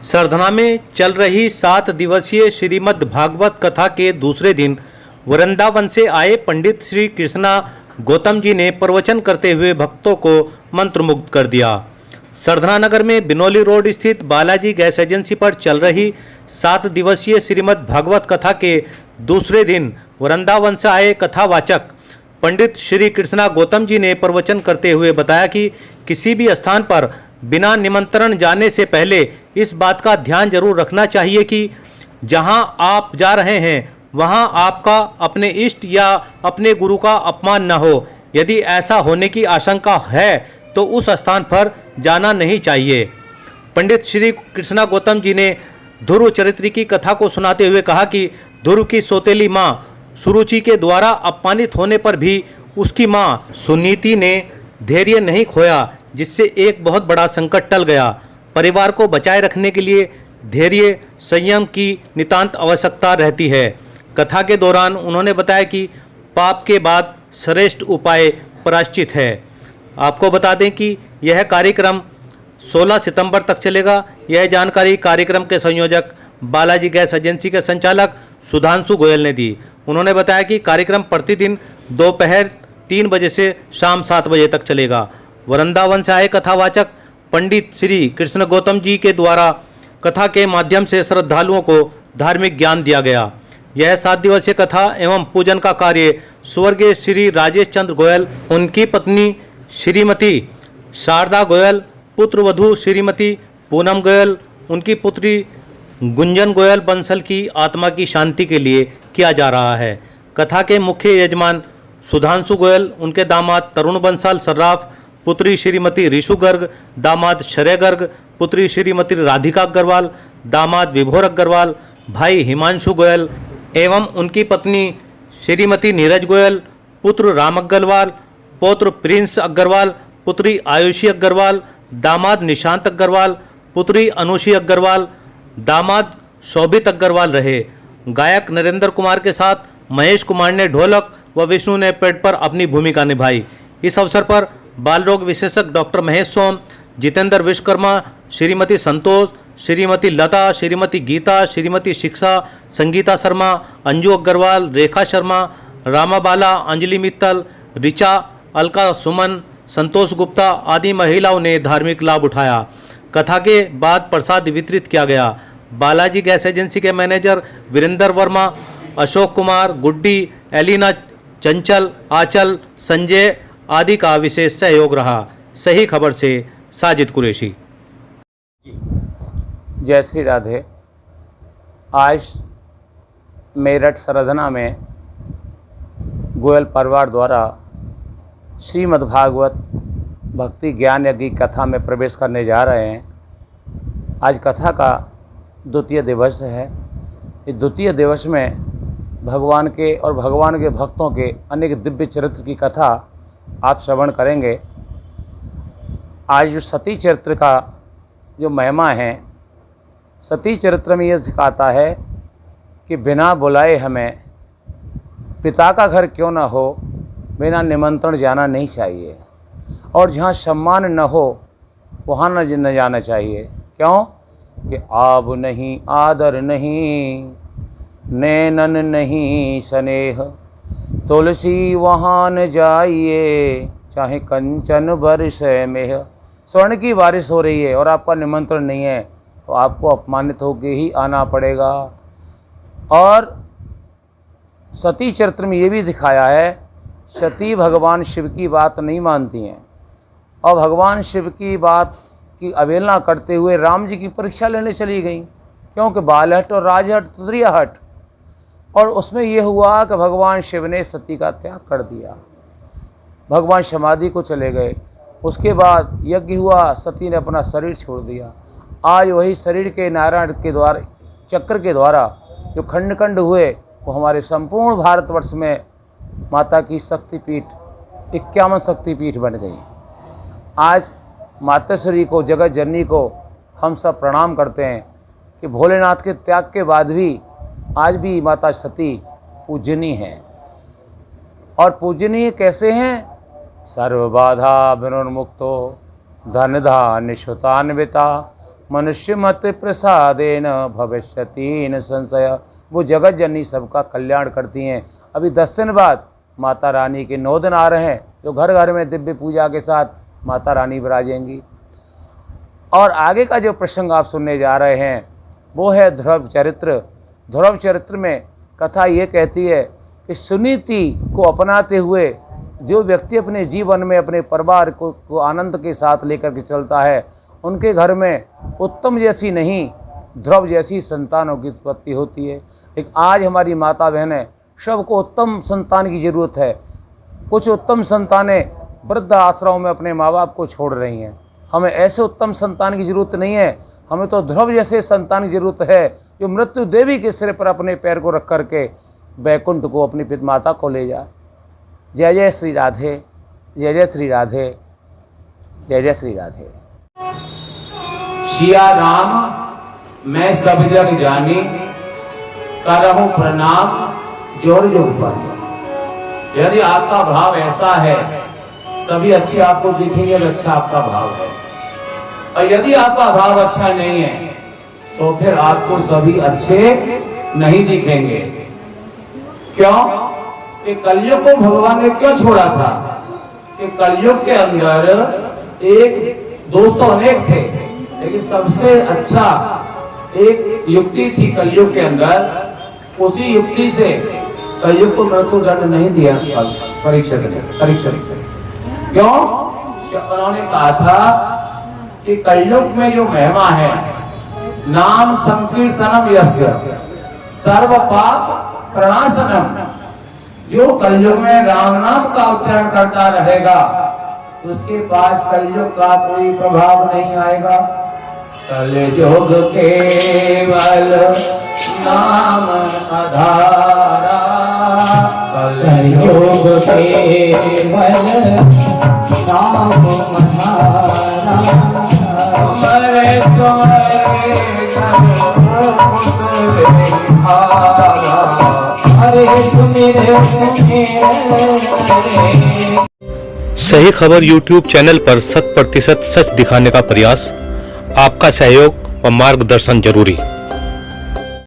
सरधना में चल रही 7 दिवसीय श्रीमद् भागवत कथा के दूसरे दिन वृंदावन से आए पंडित श्री कृष्णा गौतम जी ने प्रवचन करते हुए भक्तों को मंत्रमुग्ध कर दिया। सरधना नगर में बिनौली रोड स्थित बालाजी गैस एजेंसी पर चल रही 7 दिवसीय श्रीमद् भागवत कथा के दूसरे दिन वृंदावन से आए कथावाचक पंडित श्री कृष्णा गौतम जी ने प्रवचन करते हुए बताया कि किसी भी स्थान पर बिना निमंत्रण जाने से पहले इस बात का ध्यान जरूर रखना चाहिए कि जहां आप जा रहे हैं वहां आपका अपने इष्ट या अपने गुरु का अपमान न हो। यदि ऐसा होने की आशंका है तो उस स्थान पर जाना नहीं चाहिए। पंडित श्री कृष्णा गौतम जी ने ध्रुव चरित्र की कथा को सुनाते हुए कहा कि ध्रुव की सौतेली माँ सुरुचि के द्वारा अपमानित होने पर भी उसकी माँ सुनीति ने धैर्य नहीं खोया, जिससे एक बहुत बड़ा संकट टल गया। परिवार को बचाए रखने के लिए धैर्य संयम की नितांत आवश्यकता रहती है। कथा के दौरान उन्होंने बताया कि पाप के बाद श्रेष्ठ उपाय प्रायश्चित है। आपको बता दें कि यह कार्यक्रम 16 सितंबर तक चलेगा। यह जानकारी कार्यक्रम के संयोजक बालाजी गैस एजेंसी के संचालक सुधांशु गोयल ने दी। उन्होंने बताया कि कार्यक्रम प्रतिदिन दोपहर 3 बजे से शाम 7 बजे तक चलेगा। वृंदावन से आए कथावाचक पंडित श्री कृष्ण गौतम जी के द्वारा कथा के माध्यम से श्रद्धालुओं को धार्मिक ज्ञान दिया गया। यह 7 दिवसीय कथा एवं पूजन का कार्य स्वर्गीय श्री राजेश चंद्र गोयल, उनकी पत्नी श्रीमती शारदा गोयल, पुत्र वधू श्रीमती पूनम गोयल, उनकी पुत्री गुंजन गोयल बंसल की आत्मा की शांति के लिए किया जा रहा है। कथा के मुख्य यजमान सुधांशु गोयल, उनके दामाद तरुण बंसल सर्राफ, पुत्री श्रीमती ऋषु गर्ग, दामाद श्रेय गर्ग, पुत्री श्रीमती राधिका अग्रवाल, दामाद विभोर अग्रवाल, भाई हिमांशु गोयल एवं उनकी पत्नी श्रीमती नीरज गोयल, पुत्र राम अग्रवाल, पौत्र प्रिंस अग्रवाल, पुत्री आयुषी अग्रवाल, दामाद निशांत अग्रवाल, पुत्री अनुषी अग्रवाल, दामाद शोभित अग्रवाल रहे। गायक नरेंद्र कुमार के साथ महेश कुमार ने ढोलक व विष्णु ने पेट पर अपनी भूमिका निभाई। इस अवसर पर बाल रोग विशेषज्ञ डॉक्टर महेश सोम, जितेंद्र विश्वकर्मा, श्रीमती संतोष, श्रीमती लता, श्रीमती गीता, श्रीमती शिक्षा, संगीता शर्मा, अंजू अग्रवाल, रेखा शर्मा, रामाबाला, अंजलि मित्तल, ऋचा, अलका सुमन, संतोष गुप्ता आदि महिलाओं ने धार्मिक लाभ उठाया। कथा के बाद प्रसाद वितरित किया गया। बालाजी गैस एजेंसी के मैनेजर वीरेंद्र वर्मा, अशोक कुमार, गुड्डी, एलिना, चंचल, आंचल, संजय आदि का विशेष सहयोग रहा। सही खबर से साजिद कुरैशी। जय श्री राधे। आज मेरठ सरधना में गोयल परिवार द्वारा श्रीमद्भागवत भक्ति ज्ञान यज्ञ कथा में प्रवेश करने जा रहे हैं। आज कथा का द्वितीय दिवस है। इस द्वितीय दिवस में भगवान के और भगवान के भक्तों के अनेक दिव्य चरित्र की कथा आप श्रवण करेंगे। आज जो सती चरित्र का जो महिमा है, सती चरित्र में यह सिखाता है कि बिना बुलाए हमें पिता का घर क्यों न हो, बिना निमंत्रण जाना नहीं चाहिए। और जहाँ सम्मान न हो वहाँ न जाना चाहिए। क्यों? कि आब नहीं, आदर नहीं, नैनन नहीं स्नेह, तुलसी वहाँ न जाइए, चाहे कंचन बरसे मेह। स्वर्ण की बारिश हो रही है और आपका निमंत्रण नहीं है तो आपको अपमानित होकर ही आना पड़ेगा। और सती चरित्र में ये भी दिखाया है, सती भगवान शिव की बात नहीं मानती हैं और भगवान शिव की बात की अवहेलना करते हुए राम जी की परीक्षा लेने चली गई। क्योंकि बालहट और राजहट तृतीय हट। और उसमें यह हुआ कि भगवान शिव ने सती का त्याग कर दिया। भगवान समाधि को चले गए। उसके बाद यज्ञ हुआ, सती ने अपना शरीर छोड़ दिया। आज वही शरीर के नारायण के द्वारा, चक्र के द्वारा जो खंड खंड हुए, वो हमारे संपूर्ण भारतवर्ष में माता की शक्तिपीठ 51 शक्तिपीठ बन गई। आज मातेश्वरी को, जगत जननी को हम सब प्रणाम करते हैं कि भोलेनाथ के त्याग के बाद भी आज भी माता सती पूजनीय हैं। और पूजनीय कैसे हैं? सर्वबाधा विनिर्मुक्तो धन धान्य सुतान्विता मनुष्य मत प्रसादेन भविष्यति न संशय। वो जगत जननी सबका कल्याण करती हैं। अभी 10 दिन बाद माता रानी के 9 दिन आ रहे हैं, जो घर घर में दिव्य पूजा के साथ माता रानी विराजेंगी। और आगे का जो प्रसंग आप सुनने जा रहे हैं वो है ध्रुव चरित्र। ध्रुव चरित्र में कथा ये कहती है कि सुनीति को अपनाते हुए जो व्यक्ति अपने जीवन में अपने परिवार को आनंद के साथ लेकर के चलता है, उनके घर में उत्तम जैसी नहीं ध्रुव जैसी संतानों की उत्पत्ति होती है। लेकिन आज हमारी माता बहनें सबको उत्तम संतान की ज़रूरत है। कुछ उत्तम संतानें वृद्ध आश्रमों में अपने माँ बाप को छोड़ रही हैं। हमें ऐसे उत्तम संतान की ज़रूरत नहीं है, हमें तो ध्रुव जैसे संतान की ज़रूरत है जो मृत्यु देवी के सिर पर अपने पैर को रख करके वैकुंठ को अपनी पिता माता को ले जाए। जय जय श्री राधे, जय जय श्री राधे, जय जय श्री राधे। सिया राम मैं सब जग जानी, करहूं प्रणाम जोर जोर पर। यदि आपका भाव ऐसा है, सभी अच्छे आपको दिखेंगे तो अच्छा आपका भाव है, और यदि आपका भाव अच्छा नहीं है तो फिर आपको सभी अच्छे नहीं दिखेंगे। क्यों? कि कलयुग को भगवान ने क्यों छोड़ा था? कि कलयुग के अंदर एक दोस्त अनेक थे, लेकिन सबसे अच्छा एक युक्ति थी कलयुग के अंदर। उसी युक्ति से कलयुग को मृत्यु दंड नहीं दिया परीक्षित ने। क्यों? कि उन्होंने कहा था कि कलयुग में जो महिमा है, नाम संकीर्तनम यस्य सर्व पाप प्रणाशनम। जो कलयुग में राम नाम का उच्चारण करता रहेगा उसके पास कलयुग का कोई प्रभाव नहीं आएगा। कलयुग केवल नाम आधारा, कलयुग केवल नाम आधारा। मरे तुम्हारे अरे सुमिर सुमिर सही खबर YouTube चैनल पर 100% सच दिखाने का प्रयास। आपका सहयोग व मार्गदर्शन जरूरी।